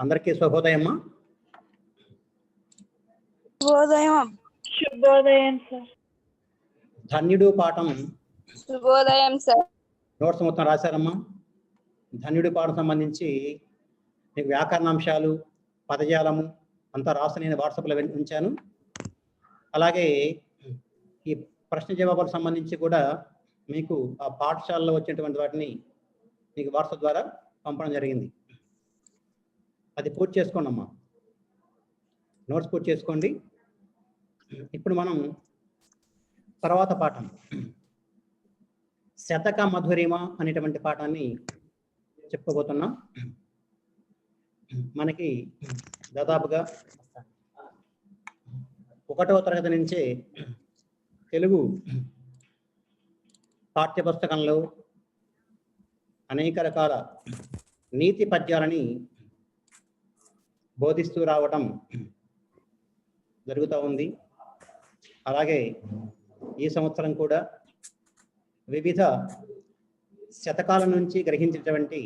అందరికీ శుభోదయమ్మా. శుభోదయం. శుభోదయం సార్. ధన్యుడు పాఠం శుభోదయం సార్. నోట్స్ మొత్తం రాశారమ్మా. ధన్యుడి పాఠం సంబంధించి మీకు వ్యాకరణాంశాలు, పదజాలము అంతా రాసి నేను వాట్సాప్లో ఉంచాను. అలాగే ఈ ప్రశ్న జవాబులకు సంబంధించి కూడా మీకు ఆ పాఠశాలలో వచ్చినటువంటి వాటిని మీకు వాట్సాప్ ద్వారా పంపడం జరిగింది. అది పూర్తి చేసుకోండి అమ్మా, నోట్స్ పూర్తి చేసుకోండి. ఇప్పుడు మనం తర్వాత పాఠం శతక మధురిమ అనేటువంటి పాఠాన్ని చెప్పుకోబోతున్నాం. మనకి దాదాపుగా 1వ తరగతి నుంచే తెలుగు పాఠ్యపుస్తకంలో అనేక రకాల నీతి పద్యాలని బోధిస్తూ రావటం జరుగుతూ ఉంది. అలాగే ఈ సంవత్సరం కూడా వివిధ శతకాల నుంచి గ్రహించినటువంటి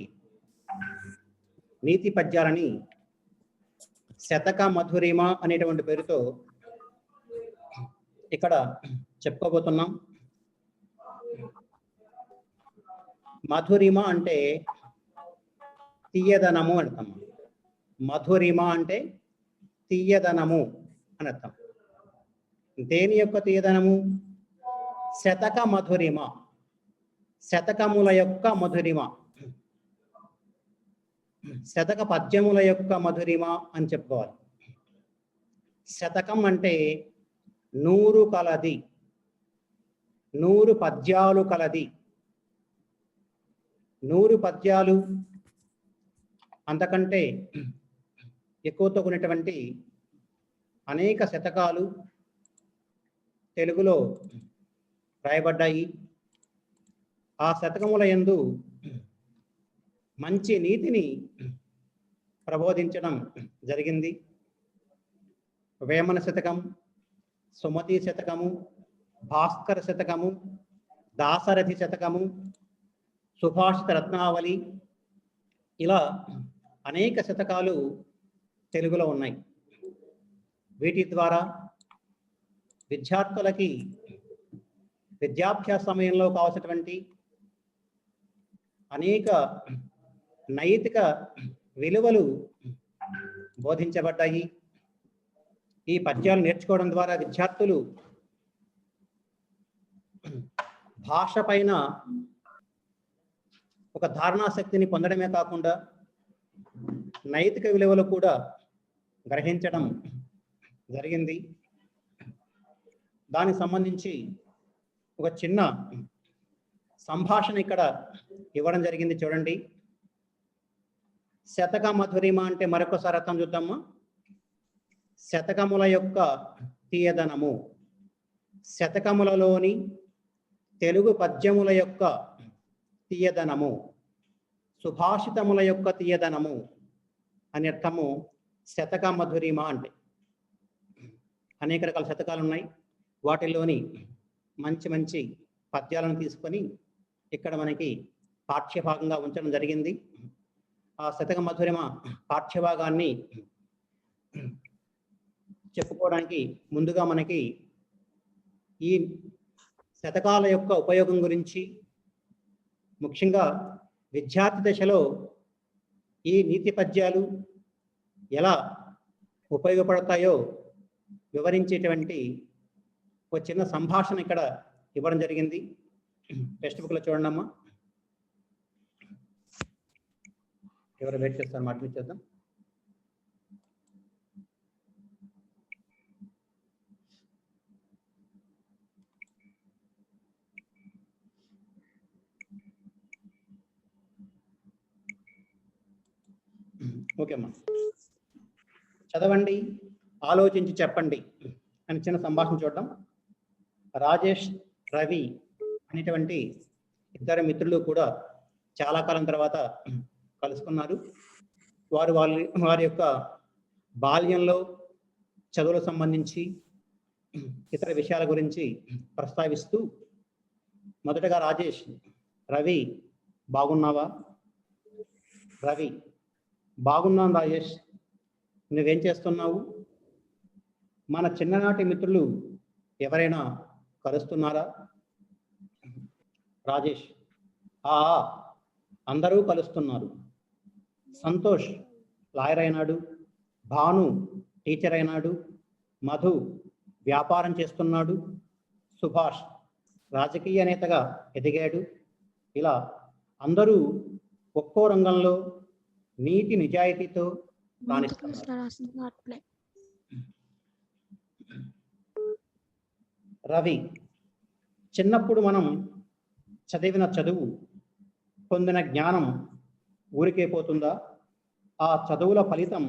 నీతి పద్యాలని శతక మధురిమ అనేటువంటి పేరుతో ఇక్కడ చెప్పుకోబోతున్నాం. మధురిమ అంటే తీయదనము అని అర్థం. మధురిమ అంటే తీయదనము అని అర్థం. దేని యొక్క తీయదనము? శతక మధురిమ, శతకముల యొక్క మధురిమ, శతక పద్యముల యొక్క మధురిమ అని చెప్పుకోవాలి. శతకం అంటే 100 కలది, 100 పద్యాలు కలది. 100 పద్యాలు అంతకంటే ఎక్కువతో కూడినటువంటి అనేక శతకాలు తెలుగులో రాయబడ్డాయి. ఆ శతకముల యందు మంచి నీతిని ప్రబోధించడం జరిగింది. వేమన శతకం, సుమతి శతకము, భాస్కర శతకము, దాశరథి శతకము, సుభాషిత రత్నావళి, ఇలా అనేక శతకాలు తెలుగులో ఉన్నాయి. వీటి ద్వారా విద్యార్థులకి విద్యాభ్యాస సమయంలో కావాల్సినటువంటి అనేక నైతిక విలువలు బోధించబడ్డాయి. ఈ పద్యాలు నేర్చుకోవడం ద్వారా విద్యార్థులు భాష పైన ఒక ధారణాశక్తిని పొందడమే కాకుండా నైతిక విలువలు కూడా గ్రహించడం జరిగింది. దానికి సంబంధించి ఒక చిన్న సంభాషణ ఇక్కడ ఇవ్వడం జరిగింది, చూడండి. శతక మధురిమ అంటే మరొకసారి అర్థం చూద్దామా. శతకముల యొక్క తీయదనము, శతకములలోని తెలుగు పద్యముల యొక్క తీయదనము, సుభాషితముల యొక్క తీయదనము అని అర్థము శతక మధురిమ అంటే. అనేక రకాల శతకాలు ఉన్నాయి. వాటిల్లోని మంచి మంచి పద్యాలను తీసుకొని ఇక్కడ మనకి పాఠ్యభాగంగా ఉంచడం జరిగింది. ఆ శతక మధురిమ పాఠ్యభాగాన్ని చెప్పుకోవడానికి ముందుగా మనకి ఈ శతకాల యొక్క ఉపయోగం గురించి, ముఖ్యంగా విద్యార్థి దశలో ఈ నీతి పద్యాలు ఎలా ఉపయోగపడతాయో వివరించేటువంటి ఒక చిన్న సంభాషణ ఇక్కడ ఇవ్వడం జరిగింది. టెక్స్ట్ బుక్లో చూడండి అమ్మా. ఎవరు వెయిట్ చేస్తారు మాట్లాడిద్దాం. ఓకే అమ్మా, చదవండి, ఆలోచించి చెప్పండి అని చిన్న సంభాషణ చూద్దాం. రాజేష్, రవి అనేటువంటి ఇద్దరు మిత్రులు కూడా చాలా కాలం తర్వాత కలుసుకున్నారు. వారి యొక్క బాల్యంలో చదువులకు సంబంధించి ఇతర విషయాల గురించి ప్రస్తావిస్తూ, మొదటగా రాజేష్, రవి బాగున్నావా? రవి, బాగున్నాను రాజేష్. నువ్వేం చేస్తున్నావు? మన చిన్ననాటి మిత్రులు ఎవరైనా కలుస్తున్నారా? రాజేష్: ఆ అందరూ కలుస్తున్నారు. సంతోష్ లాయర్ అయినాడు, భాను టీచర్ అయినాడు, మధు వ్యాపారం చేస్తున్నాడు, సుభాష్ రాజకీయ నేతగా ఎదిగాడు. ఇలా అందరూ ఒక్కో రంగంలో నీతి నిజాయితీతో రాణిస్తున్నారు. రవి: చిన్నప్పుడు మనం చదివిన చదువు, పొందిన జ్ఞానం ఊరికే పోతుందా? ఆ చదువుల ఫలితం,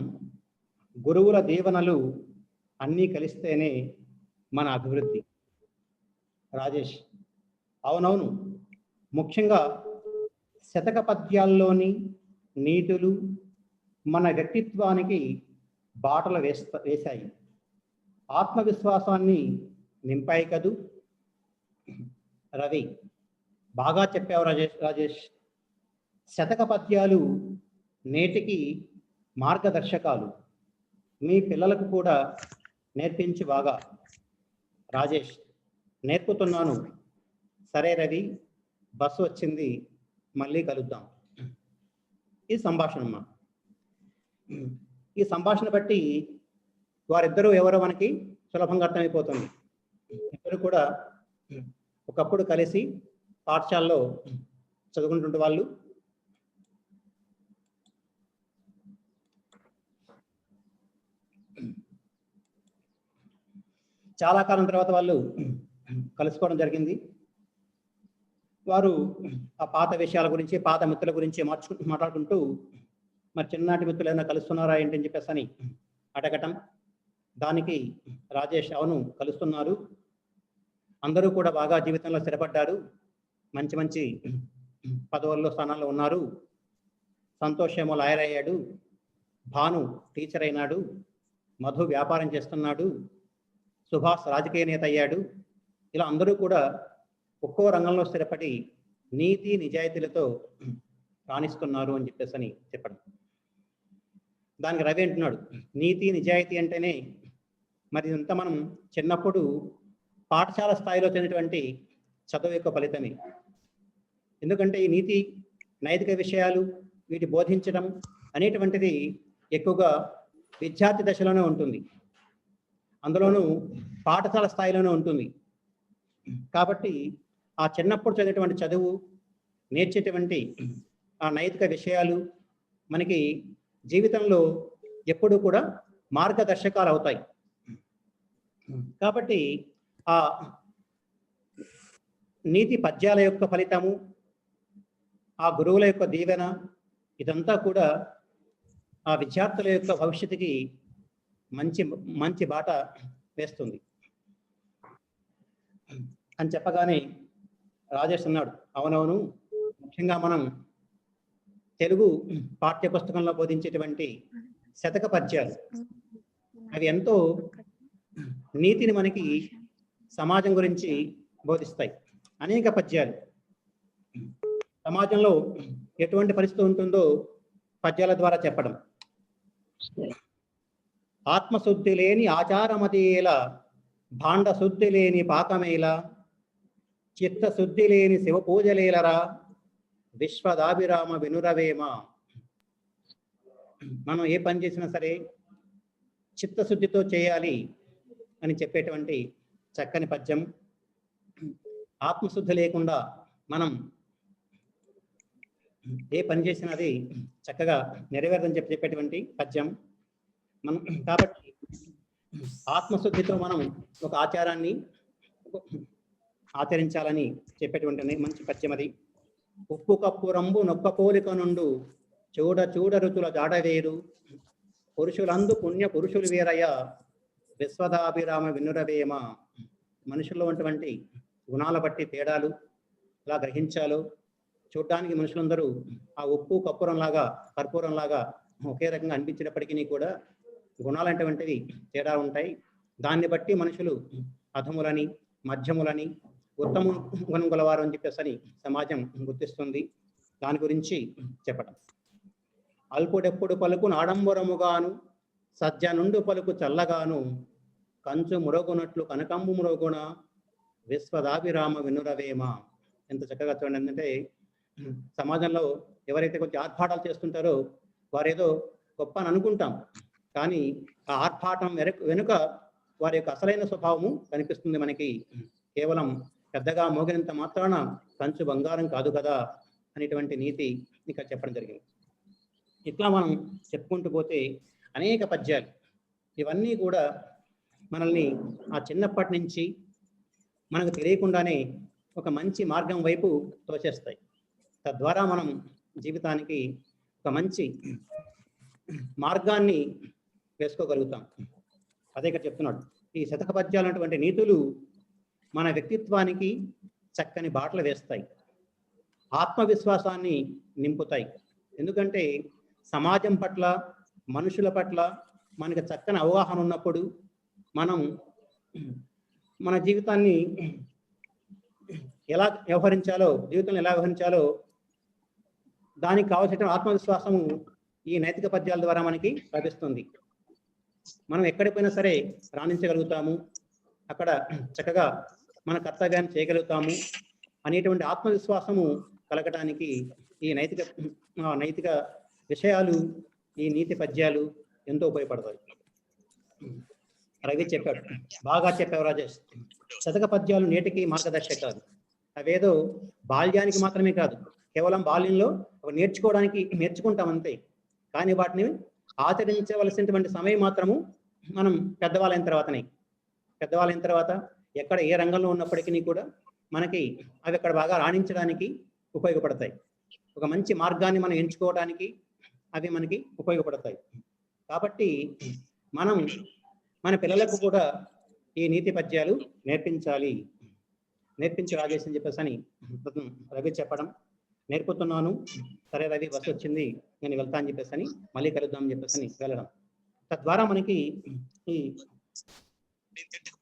గురువుల దీవెనలు అన్నీ కలిస్తేనే మన అభివృద్ధి. రాజేష్: అవునవును, ముఖ్యంగా శతక పద్యాల్లోని నీతులు మన వ్యక్తిత్వానికి బాటలు వేశాయి, ఆత్మవిశ్వాసాన్ని నింపాయి కదూ. రవి: బాగా చెప్పావు రాజేష్. శతక పద్యాలు నేటికి మార్గదర్శకాలు. మీ పిల్లలకు కూడా నేర్పించు బాగా. రాజేష్: నేర్పుతున్నాను. సరే రవి, బస్సు వచ్చింది, మళ్ళీ కలుద్దాం. ఈ సంభాషణ ఈ సంభాషణ బట్టి వారిద్దరూ ఎవరో మనకి సులభంగా అర్థమైపోతుంది. ఇద్దరు కూడా ఒకప్పుడు కలిసి పాఠశాలలో చదువుకుంటుంటే వాళ్ళు. చాలా కాలం తర్వాత వాళ్ళు కలుసుకోవడం జరిగింది. వారు ఆ పాత విషయాల గురించి, పాత మిత్రుల గురించి మాట్లాడుకుంటూ, మరి చిన్ననాటి మిత్రులు ఏమైనా కలుస్తున్నారా ఏంటని చెప్పేసి అని అడగటం. దానికి రాజేష్: అవును కలుస్తున్నారు, అందరూ కూడా బాగా జీవితంలో స్థిరపడ్డారు, మంచి మంచి పదవుల్లో స్థానాల్లో ఉన్నారు. సంతోష్ ఏమో లాయర్ అయ్యాడు, భాను టీచర్ అయినాడు, మధు వ్యాపారం చేస్తున్నాడు, సుభాష్ రాజకీయ నేత అయ్యాడు. ఇలా అందరూ కూడా ఒక్కో రంగంలో స్థిరపడి నీతి నిజాయితీలతో రాణిస్తున్నారు అని చెప్పేసి చెప్పడం. దానికి రవి అంటున్నాడు, నీతి నిజాయితీ అంటేనే మరి ఇదంతా మనం చిన్నప్పుడు పాఠశాల స్థాయిలో చెందినటువంటి చదువు యొక్క ఫలితమే. ఎందుకంటే ఈ నీతి నైతిక విషయాలు వీటి బోధించడం అనేటువంటిది ఎక్కువగా విద్యార్థి దశలోనే ఉంటుంది, అందులోనూ పాఠశాల స్థాయిలోనే ఉంటుంది. కాబట్టి ఆ చిన్నప్పుడు చదివేటువంటి చదువు, నేర్చేటువంటి ఆ నైతిక విషయాలు మనకి జీవితంలో ఎప్పుడూ కూడా మార్గదర్శకాలు అవుతాయి. కాబట్టి ఆ నీతి పద్యాల యొక్క ఫలితము, ఆ గురువుల యొక్క దీవెన, ఇదంతా కూడా ఆ విద్యార్థుల యొక్క భవిష్యత్తుకి మంచి మంచి బాట వేస్తుంది అని చెప్పగానే రాజేష్ అన్నాడు, అవునవును, ముఖ్యంగా మనం తెలుగు పాఠ్య పుస్తకంలో బోధించేటువంటి శతక పద్యాలు అవి ఎంతో నీతిని మనకి సమాజం గురించి బోధిస్తాయి. అనేక పద్యాలు సమాజంలో ఎటువంటి పరిస్థితి ఉంటుందో పద్యాల ద్వారా చెప్పడం. ఆత్మశుద్ధి లేని ఆచారమదేల, భాండ శుద్ధి లేని పాకమేల, చిత్తశుద్ధి లేని శివ పూజలేలరా, విశ్వదాభిరామ వినురవేమ. మనం ఏ పని చేసినా సరే చిత్తశుద్ధితో చేయాలి అని చెప్పేటువంటి చక్కని పద్యం. ఆత్మశుద్ధి లేకుండా మనం ఏ పని చేసినా అది చక్కగా నెరవేరదని చెప్పేటువంటి పద్యం. మనం కాబట్టి ఆత్మశుద్ధితో మనం ఒక ఆచారాన్ని ఆచరించాలని చెప్పేటువంటి మంచి పద్యం అది. ఉప్పు కప్పు రంబు నొక్క పోలిక నుండు, చూడ చూడ రుచుల జాడవేరు, పురుషులందు పుణ్య పురుషులు వేరయ్య, విశ్వదాభిరామ వినురవేమ. మనుషుల్లో ఉన్నటువంటి గుణాల బట్టి తేడాలు ఎలా గ్రహించాలో, చూడడానికి మనుషులందరూ ఆ ఉప్పు కర్పూరంలాగా ఒకే రకంగా అనిపించినప్పటికీ కూడా గుణాలంటువంటివి తేడా ఉంటాయి. దాన్ని బట్టి మనుషులు అధములని, మధ్యములని, ఉత్తమ గుణం గలవారు అని చెప్పేసి సమాజం గుర్తిస్తుంది. దాని గురించి చెప్పడం. అల్పుడెప్పుడు పలుకు ఆడంబరముగాను సజ్జనుండు పలుకు చల్లగాను కంచు మురగునట్లు కనకంబు మురగున విశ్వదాభిరామ వినురవేమ. ఎంత చక్కగా చూడండి. ఏంటంటే సమాజంలో ఎవరైతే కొంచెం ఆర్భాటాలు చేస్తుంటారో వారేదో గొప్ప అని అనుకుంటాం, కానీ ఆ ఆర్భాటం వెనుక వారి యొక్క అసలైన స్వభావము కనిపిస్తుంది మనకి. కేవలం పెద్దగా మోగినంత మాత్రాన కంచు బంగారం కాదు కదా అనేటువంటి నీతి ఇక్కడ చెప్పడం జరిగింది. ఇట్లా మనం చెప్పుకుంటూ పోతే అనేక పద్యాలు, ఇవన్నీ కూడా మనల్ని ఆ చిన్నప్పటి నుంచి మనకు తెలియకుండానే ఒక మంచి మార్గం వైపు తోచేస్తాయి. తద్వారా మనం జీవితానికి ఒక మంచి మార్గాన్ని వేసుకోగలుగుతాం. అదే ఇక్కడ చెప్తున్నాడు. ఈ శతక పద్యాలు అటువంటి నీతులు మన వ్యక్తిత్వానికి చక్కని బాటలు వేస్తాయి, ఆత్మవిశ్వాసాన్ని నింపుతాయి. ఎందుకంటే సమాజం పట్ల, మనుషుల పట్ల మనకి చక్కని అవగాహన ఉన్నప్పుడు మనం మన జీవితాన్ని ఎలా వ్యవహరించాలో, జీవితంలో ఎలా వ్యవహరించాలో దానికి కావాల్సిన ఆత్మవిశ్వాసము ఈ నైతిక పద్యాల ద్వారా మనకి లభిస్తుంది. మనం ఎక్కడిపోయినా సరే రాణించగలుగుతాము, అక్కడ చక్కగా మన కర్తవ్యాన్ని చేయగలుగుతాము అనేటువంటి ఆత్మవిశ్వాసము కలగడానికి ఈ నైతిక విషయాలు, ఈ నీతి పద్యాలు ఎంతో ఉపయోగపడతాయి. రవి చెప్పాడు, బాగా చెప్పావు రాజేష్. శతక పద్యాలు నేటికి మార్గదర్శకాలు. అవేదో బాల్యానికి మాత్రమే కాదు, కేవలం బాల్యంలో నేర్చుకుంటాం అంతే. కానీ వాటిని ఆచరించవలసినటువంటి సమయం మాత్రము మనం పెద్దవాళ్ళైన తర్వాత ఎక్కడ ఏ రంగంలో ఉన్నప్పటికీ కూడా మనకి అవి అక్కడ బాగా రాణించడానికి ఉపయోగపడతాయి. ఒక మంచి మార్గాన్ని మనం ఎంచుకోవడానికి అవి మనకి ఉపయోగపడతాయి. కాబట్టి మనం మన పిల్లలకు కూడా ఈ నీతి పద్యాలు నేర్పించి రాజేష్ అని చెప్పేసి అని రవి చెప్పడం, నేర్పుతున్నాను. సరే రవి, బస్సు వచ్చింది, నేను వెళ్తా అని చెప్పేసి అని, మళ్ళీ కలుద్దాం అని చెప్పేసి అని వెళ్ళడం. తద్వారా మనకి ఈ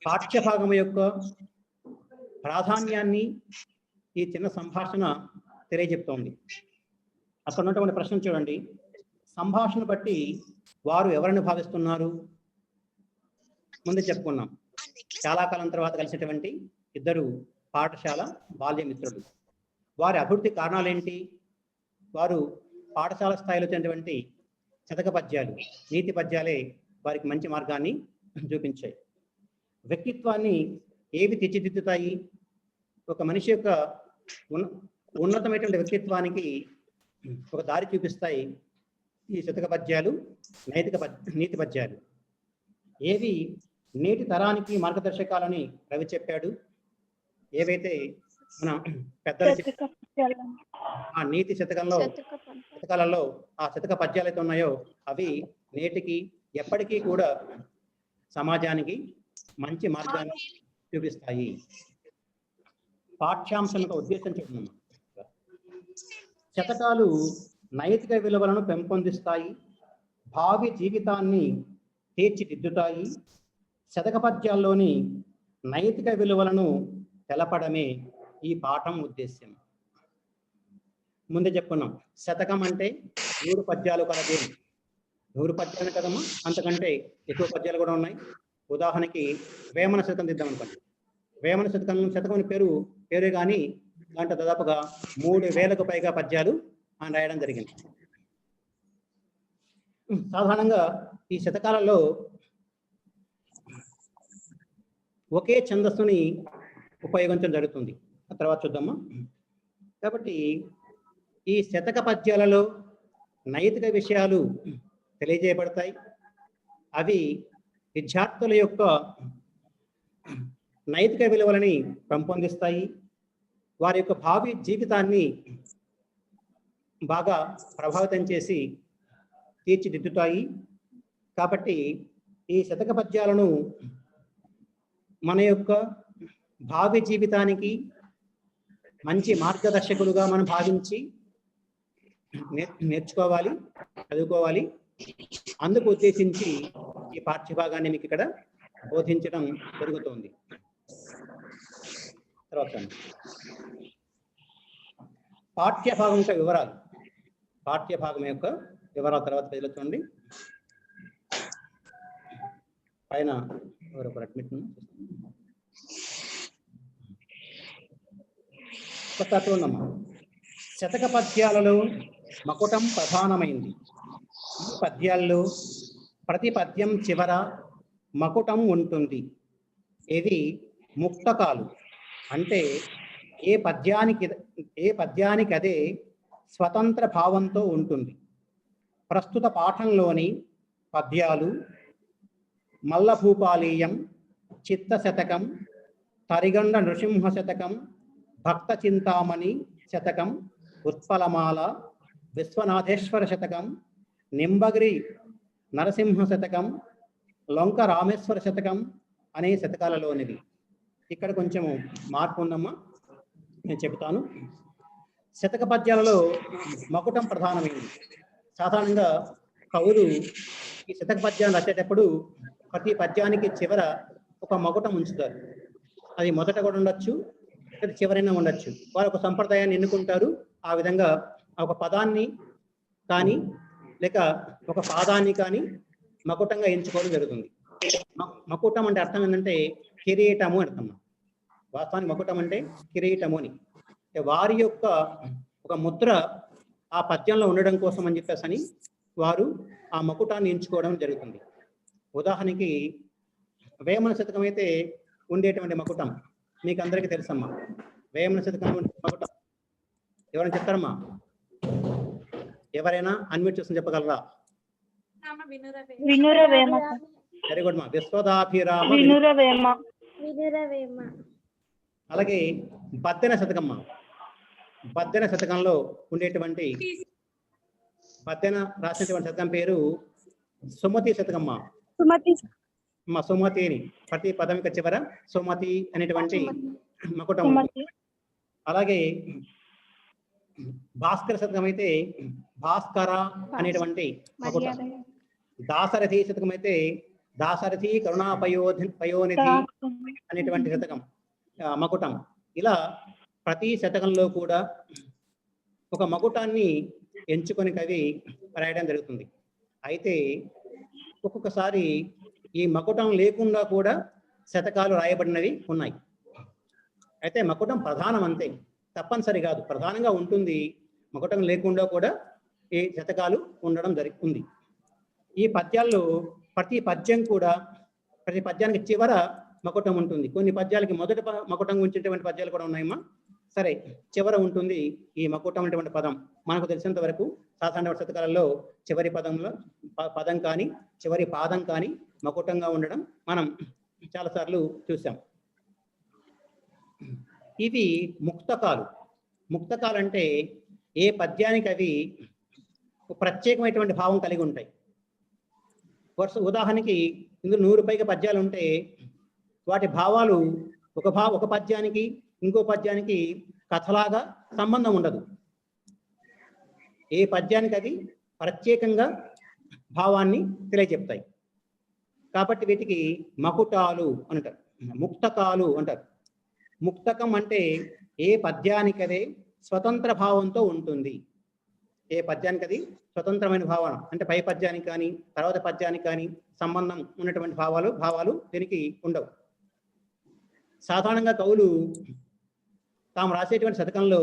పాఠ్యభాగం యొక్క ప్రాధాన్యాన్ని ఈ చిన్న సంభాషణ తెలియజెప్తోంది. అక్కడ ఉన్నటువంటి ప్రశ్న చూడండి. సంభాషణ బట్టి వారు ఎవరిని భావిస్తున్నారు? ముందు చెప్పుకున్నాం, చాలా కాలం తర్వాత కలిసినటువంటి ఇద్దరు పాఠశాల బాల్యమిత్రులు. వారి అభివృద్ధి కారణాలు ఏంటి? వారు పాఠశాల స్థాయిలో వచ్చినటువంటి శతక పద్యాలు, నీతి పద్యాలే వారికి మంచి మార్గాన్ని చూపించాయి. వ్యక్తిత్వాన్ని ఏవి తీర్చిదిద్దుతాయి? ఒక మనిషి యొక్క ఉన్నతమైనటువంటి వ్యక్తిత్వానికి ఒక దారి చూపిస్తాయి ఈ శతక పద్యాలు, నీతి పద్యాలు. ఏవి నేటి తరానికి మార్గదర్శకాలని రవి చెప్పాడు. ఏవైతే మన పెద్దలు ఆ నీతి శతకాలలో ఆ శతక పద్యాలు అయితే ఉన్నాయో అవి నేటికి ఎప్పటికీ కూడా సమాజానికి మంచి మార్గాన్ని చూపిస్తాయి. పాఠ్యాంశం యొక్క ఉద్దేశం చెప్తున్నాం. శతకాలు నైతిక విలువలను పెంపొందిస్తాయి, భావి జీవితాన్ని తీర్చిదిద్దుతాయి. శతక పద్యాల్లోని నైతిక విలువలను తెలపడమే ఈ పాఠం ఉద్దేశ్యం. ముందే చెప్పుకున్నాం, శతకం అంటే 100 పద్యాలు కలదే. 100 పద్యాలు కదమ్మా, అంతకంటే ఎక్కువ పద్యాలు కూడా ఉన్నాయి. ఉదాహరణకి వేమన శతకం తీద్దాం అనుకోండి. వేమన శతకం పేరే కానీ దాంట్లో దాదాపుగా 3000కు పైగా పద్యాలు ఆయన రాయడం జరిగింది. సాధారణంగా ఈ శతకాలలో ఒకే ఛందస్సుని ఉపయోగించడం జరుగుతుంది. ఆ తర్వాత చూద్దామా. కాబట్టి ఈ శతక పద్యాలలో నైతిక విషయాలు తెలియజేయబడతాయి. అవి విద్యార్థుల యొక్క నైతిక విలువలని పెంపొందిస్తాయి, వారి యొక్క భావి జీవితాన్ని బాగా ప్రభావితం చేసి తీర్చిదిద్దుతాయి. కాబట్టి ఈ శతక పద్యాలను మన యొక్క భావి జీవితానికి మంచి మార్గదర్శకులుగా మనం భావించి నేర్చుకోవాలి, చదువుకోవాలి. అందుకు ఉద్దేశించి ఈ పాఠ్యభాగాన్ని మీకు ఇక్కడ బోధించడం జరుగుతోంది. తర్వాత పాఠ్యభాగం యొక్క వివరాలు. పాఠ్యభాగం యొక్క వివరాల తర్వాత పేజీలో చూడండి. పైన ఒక అడ్మిట్ ఒకసారి చూడమ్మా. శతక పద్యాలలో మకుటం ప్రధానమైంది. ఈ పద్యాల్లో ప్రతి పద్యం చివర మకుటం ఉంటుంది. ఇది ముక్తకాలు, అంటే ఏ పద్యానికి అదే స్వతంత్ర భావంతో ఉంటుంది. ప్రస్తుత పాఠంలోని పద్యాలు మల్లభూపాలీయం, చిత్త శతకం, తరిగండ నృసింహ శతకం, భక్త చింతామణి శతకం, ఉత్పలమాల, విశ్వనాథేశ్వర శతకం, నింబగిరి నరసింహ శతకం, లొంక రామేశ్వర శతకం అనే శతకాలలోనిది. ఇక్కడ కొంచెం మార్పు ఉందమ్మా, నేను చెబుతాను. శతక పద్యాలలో మకుటం ప్రధానమైంది. సాధారణంగా కవులు ఈ శతక పద్యాన్ని రాసేటప్పుడు ప్రతి పద్యానికి చివర ఒక మకుటం ఉంచుతారు. అది మొదట కూడా ఉండొచ్చు, అది చివరైనా ఉండొచ్చు. వారు ఒక సంప్రదాయాన్ని ఎన్నుకుంటారు. ఆ విధంగా ఒక పదాన్ని కానీ లేక ఒక పాదాన్ని కానీ మకుటంగా ఎంచుకోవడం జరుగుతుంది. మకుటం అంటే అర్థం ఏంటంటే కిరీటము అని అర్థం. వాస్తవానికి మకుటం అంటే కిరీటము అని. వారి యొక్క ఒక ముద్ర ఆ పద్యంలో ఉండడం కోసం అని చెప్పేసి వారు ఆ మకుటాన్ని ఎంచుకోవడం జరుగుతుంది. ఉదాహరణకి వేమన శతకం అయితే ఉండేటువంటి మకుటం మీకు అందరికీ తెలుసమ్మా. వేమన శతకం మకుటం ఎవరైనా చెప్తారమ్మా? ఎవరైనా అన్మ్యూట్ చేసి చెప్పగలరా? వెరీ గుడ్ మా. విశ్వదాభిరామ. అలాగే బద్దెన శతకమ్మా. బద్దెన శతకంలో ఉండేటువంటి బద్దెన రాసినటువంటి శతకం పేరు సుమతి శతకమ్మా. సుమతి అని ప్రతి పదం యొక్క చివర సుమతి అనేటువంటి మకుటం. అలాగే భాస్కర శతకం అయితే భాస్కర అనేటువంటి మకుటం. దాశరథి శతకం అయితే దాశరథి పయోనిధి అనేటువంటి శతకం మకుటం. ఇలా ప్రతి శతకంలో కూడా ఒక మకుటాన్ని ఎంచుకొని కవి రాయడం జరుగుతుంది. అయితే ఒక్కొక్కసారి ఈ మకుటం లేకుండా కూడా శతకాలు రాయబడినవి ఉన్నాయి. అయితే మకుటం ప్రధానం అంతే, తప్పనిసరి కాదు, ప్రధానంగా ఉంటుంది. మకుటం లేకుండా కూడా ఈ శతకాలు ఉండడం జరుగుతుంది. ఈ పద్యాల్లో ప్రతి పద్యం కూడా ప్రతి పద్యానికి చివర మకుటం ఉంటుంది. కొన్ని పద్యాలకి మొదటి మకుటం ఉంచేటువంటి పద్యాలు కూడా ఉన్నాయమ్మా. సరే, చివర ఉంటుంది ఈ మకుటం అనేటువంటి పదం. మనకు తెలిసినంత వరకు సాధారణ శతకాలలో చివరి పదం కానీ చివరి పాదం కానీ మకుటంగా ఉండడం మనం చాలాసార్లు చూసాం. ఇవి ముక్తకాలు. ముక్తకాలు అంటే ఏ పద్యానికి అవి ప్రత్యేకమైనటువంటి భావం కలిగి ఉంటాయి. ఉదాహరణకి ఇందులో 100 పైగా పద్యాలు ఉంటే వాటి భావాలు ఒక పద్యానికి ఇంకో పద్యానికి కథలాగా సంబంధం ఉండదు. ఏ పద్యానికి అది ప్రత్యేకంగా భావాన్ని తెలియజెప్తాయి. కాబట్టి వీటికి మకుటాలు అంటారు, ముక్తకాలు అంటారు. ముక్తకం అంటే ఏ పద్యానికి అదే స్వతంత్ర భావంతో ఉంటుంది. ఏ పద్యానికి అది స్వతంత్రమైన భావన అంటే పై పద్యానికి కానీ తర్వాత పద్యానికి కానీ సంబంధం ఉన్నటువంటి భావాలు దీనికి ఉండవు. సాధారణంగా కవులు తాము రాసేటువంటి శతకంలో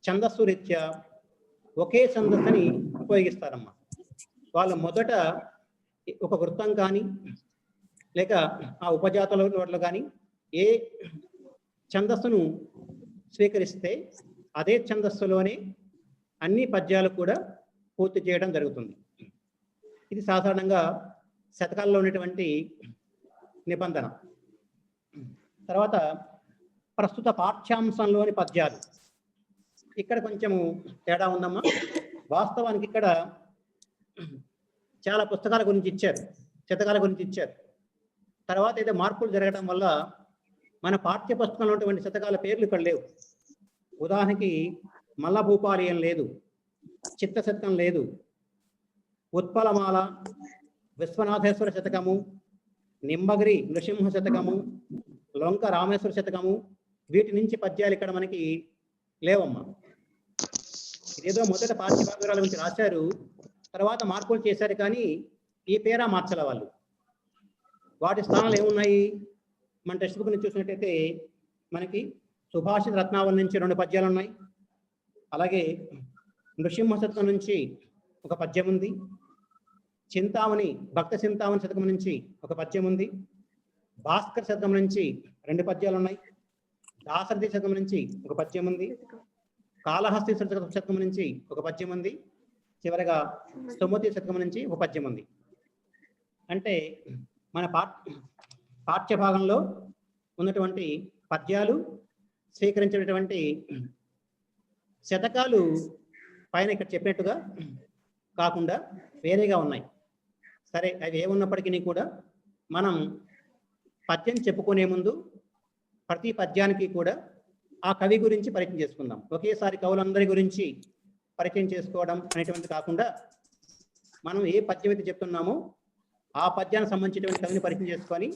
ఛందస్సు రీత్యా ఒకే ఛందస్సుని ఉపయోగిస్తారమ్మా. వాళ్ళు మొదట ఒక వృత్తం కానీ లేక ఆ ఉపజాతుల కానీ ఏ ఛందస్సును స్వీకరిస్తే అదే ఛందస్సులోనే అన్ని పద్యాలు కూడా పూర్తి చేయడం జరుగుతుంది. ఇది సాధారణంగా శతకాల్లో ఉన్నటువంటి నిబంధన. తర్వాత ప్రస్తుత పాఠ్యాంశంలోని పద్యాలు. ఇక్కడ కొంచెము తేడా ఉందమ్మా. వాస్తవానికి ఇక్కడ చాలా పుస్తకాల గురించి ఇచ్చారు, శతకాల గురించి ఇచ్చారు. తర్వాత ఏదో మార్పులు జరగడం వల్ల మన పాఠ్య పుస్తకంలో ఉన్నటువంటి శతకాల పేర్లు ఇక్కడ లేవు. ఉదాహరణకి మల్లభూపాలీయం లేదు, చిత్త శతకం లేదు, ఉత్పలమాల, విశ్వనాథేశ్వర శతకము, నింబగిరి నృసింహ శతకము, లొంక రామేశ్వర శతకము, వీటి నుంచి పద్యాలు ఇక్కడ మనకి లేవమ్మా. ఇదేదో మొదట పాఠ్య వివరాల గురించి రాశారు, తర్వాత మార్పులు చేశారు కానీ ఈ పేరా మార్చల వాళ్ళు. వాటి స్థానాలు ఏమున్నాయి? మన టెక్స్ట్ బుక్ నుంచి చూసినట్టయితే మనకి సుభాషిత రత్నావళి నుంచి 2 పద్యాలు ఉన్నాయి. అలాగే నృసింహ శతకం నుంచి ఒక పద్యం ఉంది. చింతామణి భక్త చింతామణి శతకం నుంచి ఒక పద్యం ఉంది. భాస్కర్ శతకం నుంచి 2 పద్యాలు ఉన్నాయి. దాశరథి శతకం నుంచి ఒక పద్యం ఉంది. కాళహస్తి శతకం నుంచి ఒక పద్యం ఉంది. చివరగా స్తోమతి శతకం నుంచి ఒక పద్యం ఉంది. అంటే మన పాఠ్య భాగంలో ఉన్నటువంటి పద్యాలు స్వీకరించినటువంటి శతకాలు పైన ఇక్కడ చెప్పినట్టుగా కాకుండా వేరేగా ఉన్నాయి. సరే, అవి ఏమున్నప్పటికీ కూడా మనం పద్యం చెప్పుకునే ముందు ప్రతి పద్యానికి కూడా ఆ కవి గురించి పరిచయం చేసుకుందాం. ఒకేసారి కవులందరి గురించి పరిచయం చేసుకోవడం అనేటువంటి కాకుండా మనం ఏ పద్యం అయితే చెప్తున్నామో ఆ పద్యానికి సంబంధించినటువంటి కవిని పరిచయం చేసుకొని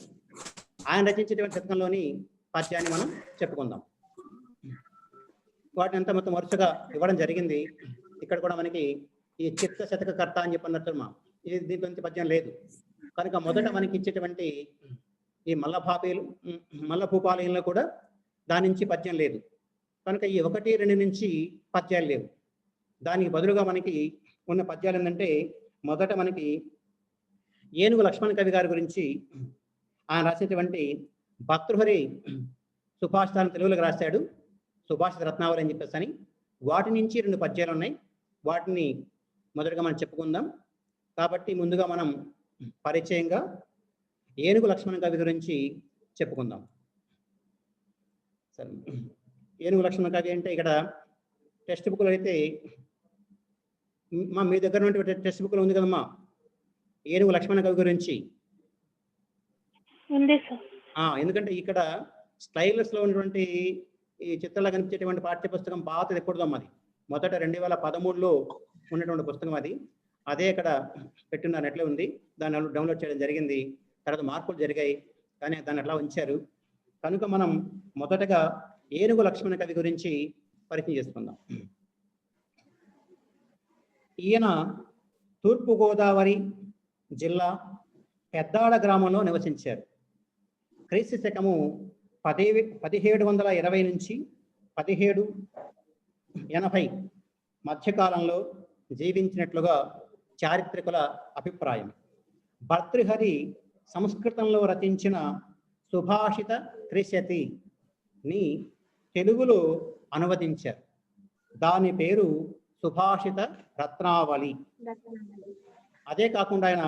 ఆయన రచించేటువంటి శతకంలోని పద్యాన్ని మనం చెప్పుకుందాం. వాటిని అంతా మొత్తం వరుసగా ఇవ్వడం జరిగింది. ఇక్కడ కూడా మనకి ఈ చిత్త శతకకర్త అని చెప్పినట్టు ఇది దీంట్లో నుంచి పద్యం లేదు కనుక మొదట మనకి ఇచ్చేటువంటి ఈ మల్లభూపాలయంలో కూడా దాని నుంచి పద్యం లేదు కనుక ఈ 1, 2 నుంచి పద్యాలు లేవు. దానికి బదులుగా మనకి ఉన్న పద్యాలు ఏంటంటే మొదట మనకి ఏనుగు లక్ష్మణ కవి గారి గురించి ఆయన రాసేటువంటి భర్తృహరి సుభాషితాలను తెలుగులోకి రాశాడు. సుభాషిత రత్నావళి అని చెప్పేసి అని వాటి నుంచి 2 పద్యాలు ఉన్నాయి. వాటిని మొదటగా మనం చెప్పుకుందాం. కాబట్టి ముందుగా మనం పరిచయంగా ఏనుగు లక్ష్మణ కవి గురించి చెప్పుకుందాం. సరే, ఏనుగు లక్ష్మణ కవి అంటే ఇక్కడ టెక్స్ట్ బుక్లో అయితే మీ దగ్గర ఉన్నటువంటి టెక్స్ట్ బుక్లో ఉంది కదమ్మా ఏనుగు లక్ష్మణ కవి గురించి ఉంది సార్. ఎందుకంటే ఇక్కడ స్టైలర్స్ లో ఉన్నటువంటి ఈ చిత్రాల్లో కనిపించేటువంటి పాఠ్య పుస్తకం పాతది ఎక్కడదమ్మా. అది మొదట 2013లో ఉన్నటువంటి పుస్తకం అది. అదే ఇక్కడ పెట్టిన నెట్లో ఉంది. దాన్ని డౌన్లోడ్ చేయడం జరిగింది. తర్వాత మార్పులు జరిగాయి కానీ దాన్ని అట్లా ఉంచారు. కనుక మనం మొదటగా ఏనుగు లక్ష్మణ కవి గురించి పరిచయం చేసుకుందాం. ఈయన తూర్పుగోదావరి జిల్లా పెద్దాడ గ్రామంలో నివసించారు. క్రీస్తు శకము 1720 నుంచి 1780 మధ్యకాలంలో జీవించినట్లుగా చారిత్రకుల అభిప్రాయం. భర్తృహరి సంస్కృతంలో రచించిన సుభాషిత త్రిశతిని తెలుగులో అనువదించారు. దాని పేరు సుభాషిత రత్నావళి. అదే కాకుండా ఆయన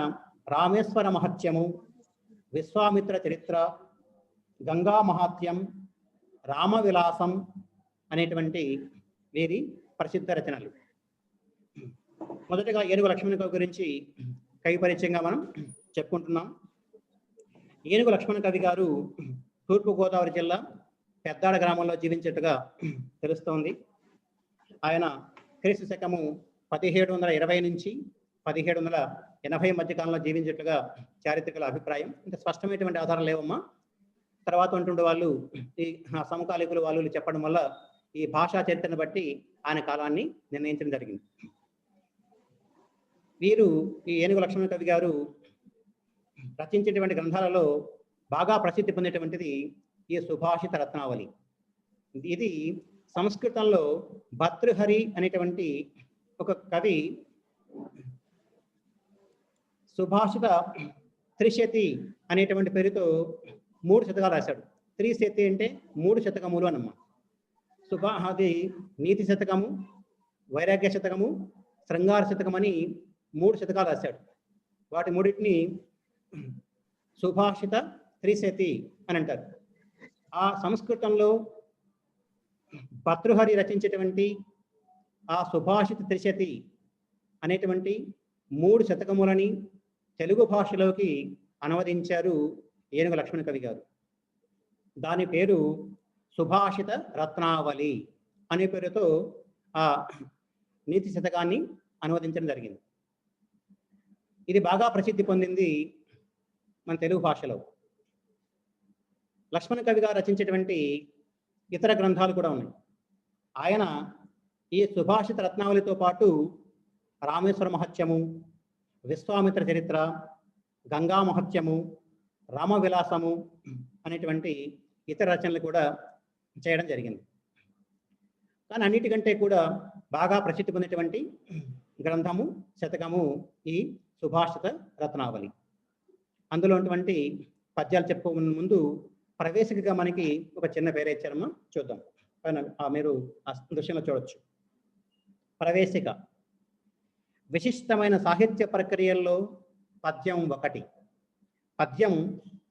రామేశ్వర మహత్యము, విశ్వామిత్ర చరిత్ర, గంగా మహాత్యం, రామవిలాసం అనేటువంటి వీరి ప్రసిద్ధ రచనలు. మొదటగా ఏనుగు లక్ష్మణ కవి గురించి కవి పరిచయంగా మనం చెప్పుకుంటున్నాం. ఏనుగు లక్ష్మణ కవి గారు తూర్పుగోదావరి జిల్లా పెద్దాడ గ్రామంలో జీవించేట్టుగా తెలుస్తోంది. ఆయన క్రీస్తు శకము 1720 నుంచి 1780 మధ్యకాలంలో జీవించేట్టుగా చారిత్రకుల అభిప్రాయం. ఇంత స్పష్టమైనటువంటి ఆధారాలు లేవమ్మా. తర్వాత ఉంటుండే వాళ్ళు ఈ సమకాలికులు వాళ్ళు చెప్పడం వల్ల ఈ భాషా చరిత్రను బట్టి ఆయన కాలాన్ని నిర్ణయించడం జరిగింది. వీరు ఈ ఏనుగు లక్ష్మణ కవి గారు రచించేటువంటి గ్రంథాలలో బాగా ప్రసిద్ధి పొందేటువంటిది ఈ సుభాషిత రత్నావళి. ఇది సంస్కృతంలో భర్తృహరి అనేటువంటి ఒక కవి సుభాషిత త్రిశతి అనేటువంటి పేరుతో 3 శతకాలు రాశాడు. త్రిశతి అంటే 3 శతకములు అన్నమాట. అది నీతి శతకము, వైరాగ్య శతకము, శృంగార శతకం అని 3 శతకాలు రాశాడు. వాటి మూడింటిని సుభాషిత త్రిశతి అని అంటారు. ఆ సంస్కృతంలో భర్తృహరి రచించేటువంటి ఆ సుభాషిత త్రిశతి అనేటువంటి 3 శతకములని తెలుగు భాషలోకి అనువదించారు ఏనుగు లక్ష్మణ కవి గారు. దాని పేరు సుభాషిత రత్నావళి అనే పేరుతో ఆ నీతి శతకాన్ని అనువదించడం జరిగింది. ఇది బాగా ప్రసిద్ధి పొందింది మన తెలుగు భాషలో. లక్ష్మణ కవి గారు రచించేటువంటి ఇతర గ్రంథాలు కూడా ఉన్నాయి. ఆయన ఈ సుభాషిత రత్నావళితో పాటు రామేశ్వర మహత్యము, విశ్వామిత్ర చరిత్ర, గంగా మహత్యము, రామవిలాసము అనేటువంటి ఇతర రచనలు కూడా చేయడం జరిగింది. కానీ అన్నిటికంటే కూడా బాగా ప్రసిద్ధి పొందినటువంటి గ్రంథము శతకము ఈ సుభాషిత రత్నావళి. అందులో ఉన్నటువంటి పద్యాలు చెప్పుకునే ముందు ప్రవేశికగా మనకి ఒక చిన్న పేరు ఇచ్చారమ్మా, చూద్దాం. పైన మీరు ఆ దృశ్యంలో చూడొచ్చు. ప్రవేశిక విశిష్టమైన సాహిత్య ప్రక్రియల్లో పద్యం ఒకటి. పద్యం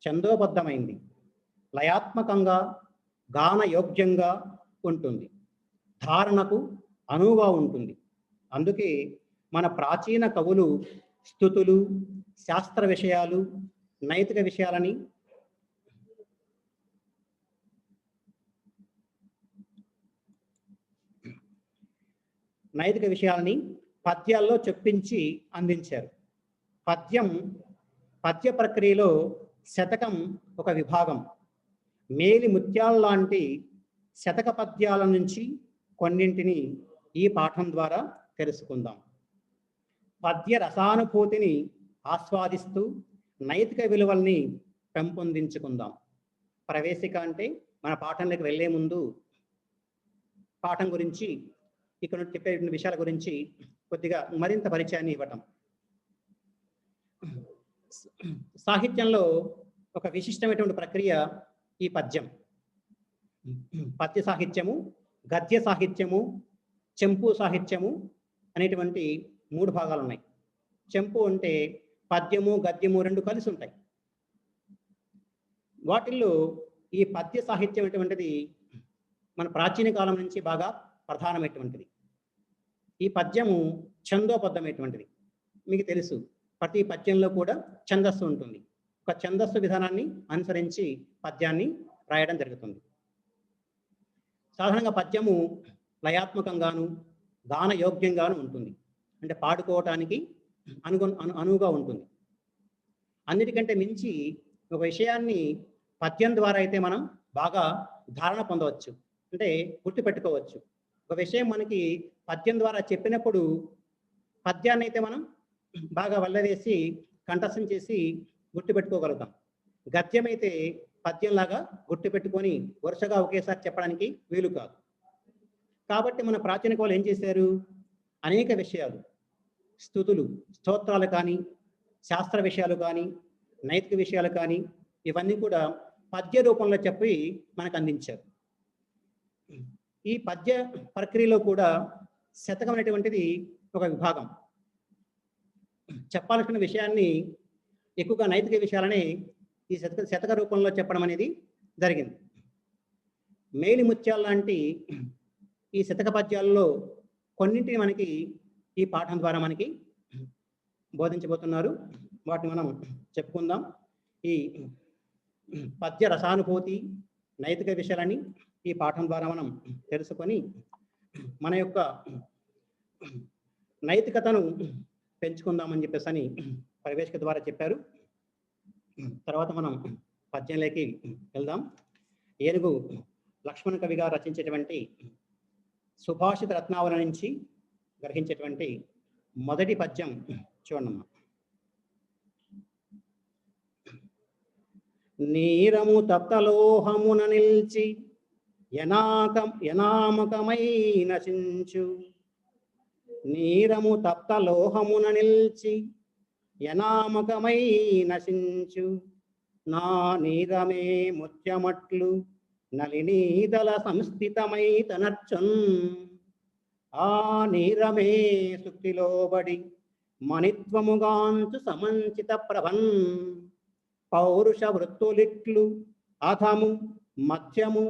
ఛందోబద్ధమైంది, లయాత్మకంగా గానయోగ్యంగా ఉంటుంది, ధారణకు అనువుగా ఉంటుంది. అందుకే మన ప్రాచీన కవులు స్తుతులు, శాస్త్ర విషయాలు, నైతిక విషయాలని పద్యాల్లో చొప్పించి అందించారు. పద్య ప్రక్రియలో శతకం ఒక విభాగం. మేలి ముత్యాల లాంటి శతక పద్యాల నుంచి కొన్నింటిని ఈ పాఠం ద్వారా తెలుసుకుందాం. పద్య రసానుభూతిని ఆస్వాదిస్తూ నైతిక విలువల్ని పెంపొందించుకుందాం. ప్రవేశిక అంటే మన పాఠంలోకి వెళ్ళే ముందు పాఠం గురించి, ఇక్కడ చెప్పే విషయాల గురించి కొద్దిగా మరింత పరిచయాన్ని ఇవ్వటం. సాహిత్యంలో ఒక విశిష్టమైనటువంటి ప్రక్రియ ఈ పద్యం. పద్య సాహిత్యము, గద్య సాహిత్యము, చెంపు సాహిత్యము అనేటువంటి 3 భాగాలు ఉన్నాయి. చెంపు అంటే పద్యము గద్యము 2 కలిసి ఉంటాయి. వాటిల్లో ఈ పద్య సాహిత్యం అటువంటిది మన ప్రాచీన కాలం నుంచి బాగా ప్రధానమైనటువంటిది. ఈ పద్యము ఛందోబద్ధమైనటువంటిది. మీకు తెలుసు, ప్రతి పద్యంలో కూడా ఛందస్సు ఉంటుంది. ఒక ఛందస్సు విధానాన్ని అనుసరించి పద్యాన్ని రాయడం జరుగుతుంది. సాధారణంగా పద్యము లయాత్మకంగాను గానయోగ్యంగాను ఉంటుంది. అంటే పాడుకోవటానికి అనువుగా ఉంటుంది. అన్నిటికంటే మించి ఒక విషయాన్ని పద్యం ద్వారా అయితే మనం బాగా ధారణ పొందవచ్చు, అంటే గుర్తుపెట్టుకోవచ్చు. ఒక విషయం మనకి పద్యం ద్వారా చెప్పినప్పుడు పద్యాన్ని అయితే మనం బాగా వల్లవేసి కంఠస్థం చేసి గుర్తుపెట్టుకోగలుగుతాం. గద్యం అయితే పద్యంలాగా గుర్తుపెట్టుకొని వరుసగా ఒకేసారి చెప్పడానికి వీలు కాదు. కాబట్టి మన ప్రాచీన కవులు ఏం చేశారు, అనేక విషయాలు, స్తుతులు, స్తోత్రాలు కానీ, శాస్త్ర విషయాలు కానీ, నైతిక విషయాలు కానీ, ఇవన్నీ కూడా పద్య రూపంలో చెప్పి మనకు అందించారు. ఈ పద్య ప్రక్రియలో కూడా శతకం అనేటువంటిది ఒక విభాగం. చెప్పాల్సిన విషయాన్ని ఎక్కువగా నైతిక విషయాలనే ఈ శతక రూపంలో చెప్పడం అనేది జరిగింది. మేలి ముత్యాల లాంటి ఈ శతక పద్యాల్లో కొన్నింటిని మనకి ఈ పాఠం ద్వారా మనకి బోధించబోతున్నారు. వాటిని మనం చెప్పుకుందాం. ఈ పద్య రసానుభూతి, నైతిక విషయాలని ఈ పాఠం ద్వారా మనం తెలుసుకొని మన యొక్క నైతికతను పెంచుకుందామని చెప్పేసి అని ప్రవేశిక ద్వారా చెప్పారు. తర్వాత మనం పద్యంలోకి వెళ్దాం. ఏనుగు లక్ష్మణ కవి గారు రచించేటువంటి సుభాషిత రత్నావళి నుంచి గ్రహించేటువంటి మొదటి పద్యం చూడమ్మా. నీరము తప్తలోహమున నిల్చి యనామకమై నశించు. నీరము తప్తలోహమున నిల్చి యనామకమై నశించు. నా నీరమే ముత్యమట్లు నలినీదల సంస్థితమై తనర్చున్. ఆ నీరమే సుక్తిలోబడి మణిత్వముగాంచు సమంచిత ప్రభన్. పౌరుష వృత్తులిట్లు అధము మధ్యము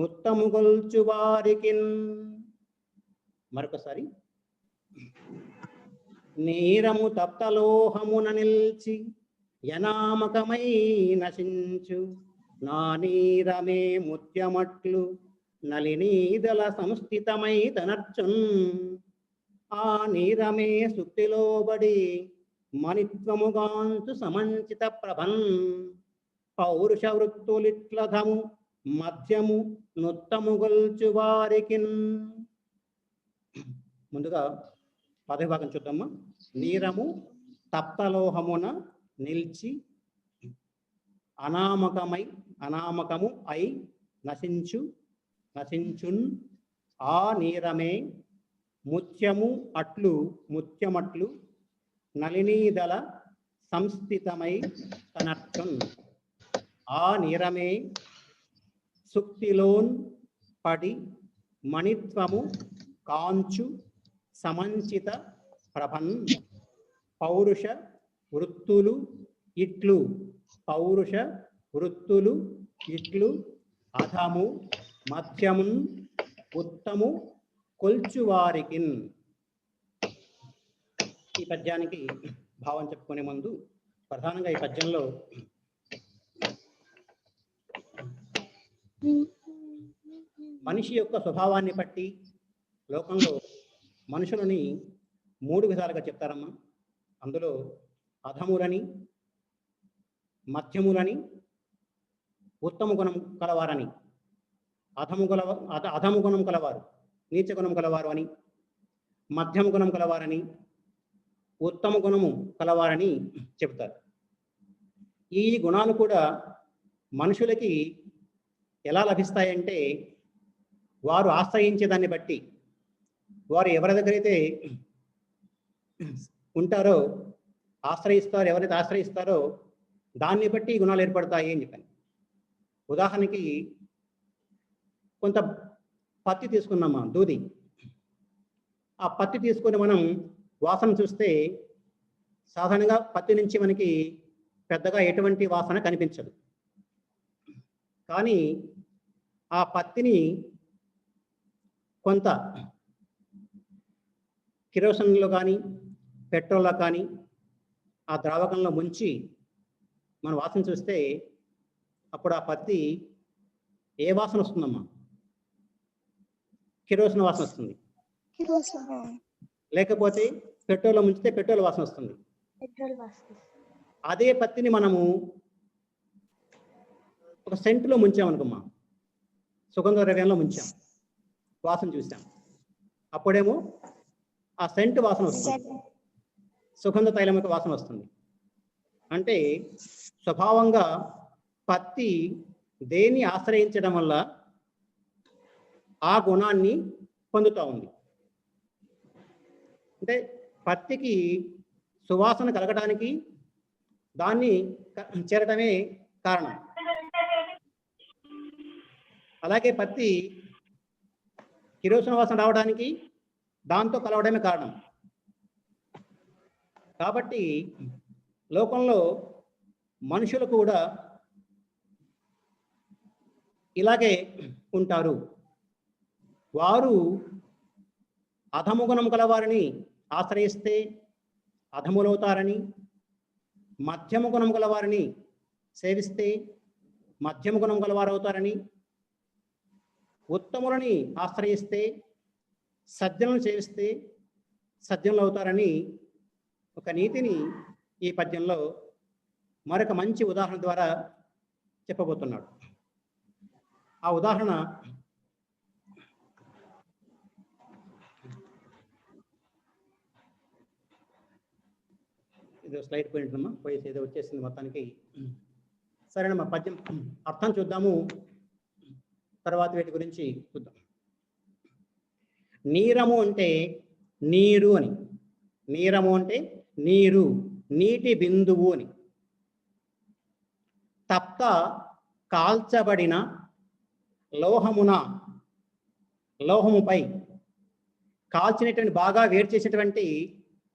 ఉత్తము గొల్చు వారికిన్. మరొకసారి. నీరము తప్తలోహమున నిల్చి యనామకమై నశించు. నా నీరమే ముత్యమట్లు నలినీదల సంస్థితమై తనర్చున్. ఆ నీరమే సుక్తిలోబడి మణిత్వముగాంచు సమంచిత ప్రభన్. పౌరుష వృత్తులిట్లధము మధ్యము నుత్తము గొల్చు వారికిన్. ముందుగా పదవి భాగం చూద్దామా. నీరము తప్తలోహమున నిలిచి అనామకము అయి నశించున్ ఆ నీరమే ముత్యమట్లు నలినీదల సంస్థితమై తనర్చున్ ఆ నీరమే సుక్తిలోన్ పడి మణిత్వము కాంచు సమంచిత ప్రభన్ పౌరుష వృత్తులు ఇట్లు అధము మధ్యమున్ ఉత్తము కొల్చువారికిన్. ఈ పద్యానికి భావం చెప్పుకునే ముందు ప్రధానంగా ఈ పద్యంలో మనిషి యొక్క స్వభావాన్ని బట్టి లోకంలో మనుషులని 3 విధాలుగా చెప్తారమ్మా. అందులో అధములని, మధ్యములని, ఉత్తమ గుణం కలవారని. అధము గుణం కలవారు నీచ గుణం కలవారు అని, మధ్యమ గుణం కలవారని, ఉత్తమ గుణము కలవారని చెప్తారు. ఈ గుణాలు కూడా మనుషులకి ఎలా లభిస్తాయంటే వారు ఆశ్రయించే దాన్ని బట్టి, వారు ఎవరి దగ్గరైతే ఉంటారో ఎవరైతే ఆశ్రయిస్తారో దాన్ని బట్టి గుణాలు ఏర్పడతాయి అని చెప్పాను. ఉదాహరణకి కొంత పత్తి తీసుకున్నామా, దూది. ఆ పత్తి తీసుకొని మనం వాసన చూస్తే సాధారణంగా పత్తి నుంచి మనకి పెద్దగా ఎటువంటి వాసన కనిపించదు. కానీ ఆ పత్తిని కొంత కిరోసిన్లో కానీ పెట్రోల్లో కానీ ఆ ద్రావకంలో ముంచి మనం వాసన చూస్తే అప్పుడు ఆ పత్తి ఏ వాసన వస్తుందమ్మా? కిరోసిన్ వాసన వస్తుంది. లేకపోతే పెట్రోల్లో ముంచితే పెట్రోల్ వాసన వస్తుంది. అదే పత్తిని మనము ఒక సెంట్లో ముంచామనుకోమ్మా, సుగంధ ద్రవ్యంలో ముంచాం, వాసన చూసాం, అప్పుడేమో ఆ సెంట్ వాసన వస్తుంది, సుగంధ తైలం యొక్క వాసన వస్తుంది. అంటే స్వభావంగా పత్తి దేన్ని ఆశ్రయించడం వల్ల ఆ గుణాన్ని పొందుతూ ఉంది. అంటే పత్తికి సువాసన కలగడానికి దాన్ని చేరటమే కారణం. అలాగే పత్తి కిరోసిన్ వాసన రావడానికి దాంతో కలవడమే కారణం. కాబట్టి లోకంలో మనుషులు కూడా ఇలాగే ఉంటారు. వారు అధము గుణం కలవారిని ఆశ్రయిస్తే అధములవుతారని, మధ్యమ గుణం గలవారిని సేవిస్తే మధ్యమ గుణం గలవారు అవుతారని, ఉత్తములని ఆశ్రయిస్తే సజ్జనులను సేవిస్తే సజ్జనులు అవుతారని ఒక నీతిని ఈ పద్యంలో మరొక మంచి ఉదాహరణ ద్వారా చెప్పబోతున్నాడు. ఆ ఉదాహరణ ఇది స్లైడ్ పోయిందమ్మా, పోయేసి ఏదో వచ్చేసింది మొత్తానికి. సరేనమ్మా, పద్యం అర్థం చూద్దాము, తర్వాత వీటి గురించి చూద్దాం. నీరము అంటే నీరు అని, నీరము అంటే నీరు, నీటి బిందువు అని. తప్త కాల్చబడిన లోహముపై, కాల్చినటువంటి బాగా వేడి చేసేటువంటి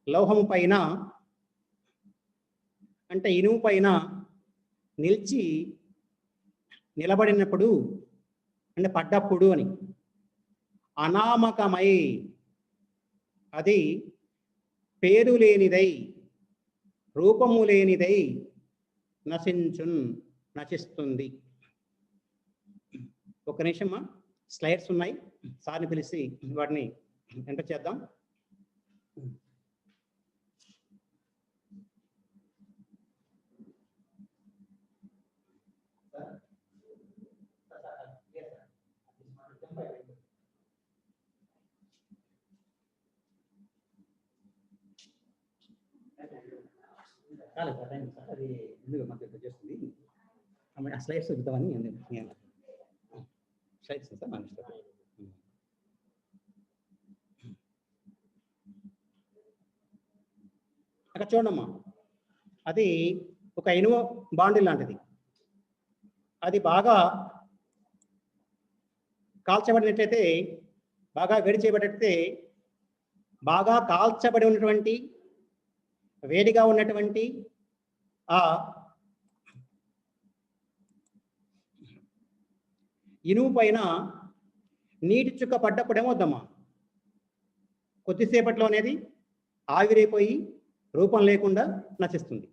లోహము పైన అంటే ఇనుము పైన నిలబడినప్పుడు అంటే పడ్డప్పుడు అని. అనామకమై, అది పేరు లేనిదై, రూపము లేనిదై నశిస్తుంది. ఒక నిమిషమ్మా, స్లైడ్స్ ఉన్నాయి, సార్ని పిలిచి వాటిని ఎంటర్ చేద్దాం. కాలేదు సార్, టైం సార్, అది ఎందుకు మధ్య చేస్తుంది ఆ స్లైడ్స్ చూద్దామని స్లైడ్స్ సార్ మన ఇష్టం. అక్కడ చూడమ్మా, అది ఒక ఇనువ బాండిల్ లాంటిది. అది బాగా కాల్చబడినట్లయితే, బాగా వేడి చేయబడినట్లయితే, బాగా కాల్చబడి ఉన్నటువంటి వేడిగా ఉన్నటువంటి ఆ ఇనుము పైన నీటి చుక్క పడ్డప్పుడేమవుద్దమ్మా, కొద్దిసేపట్లో అనేది ఆవిరైపోయి రూపం లేకుండా నశిస్తుంది.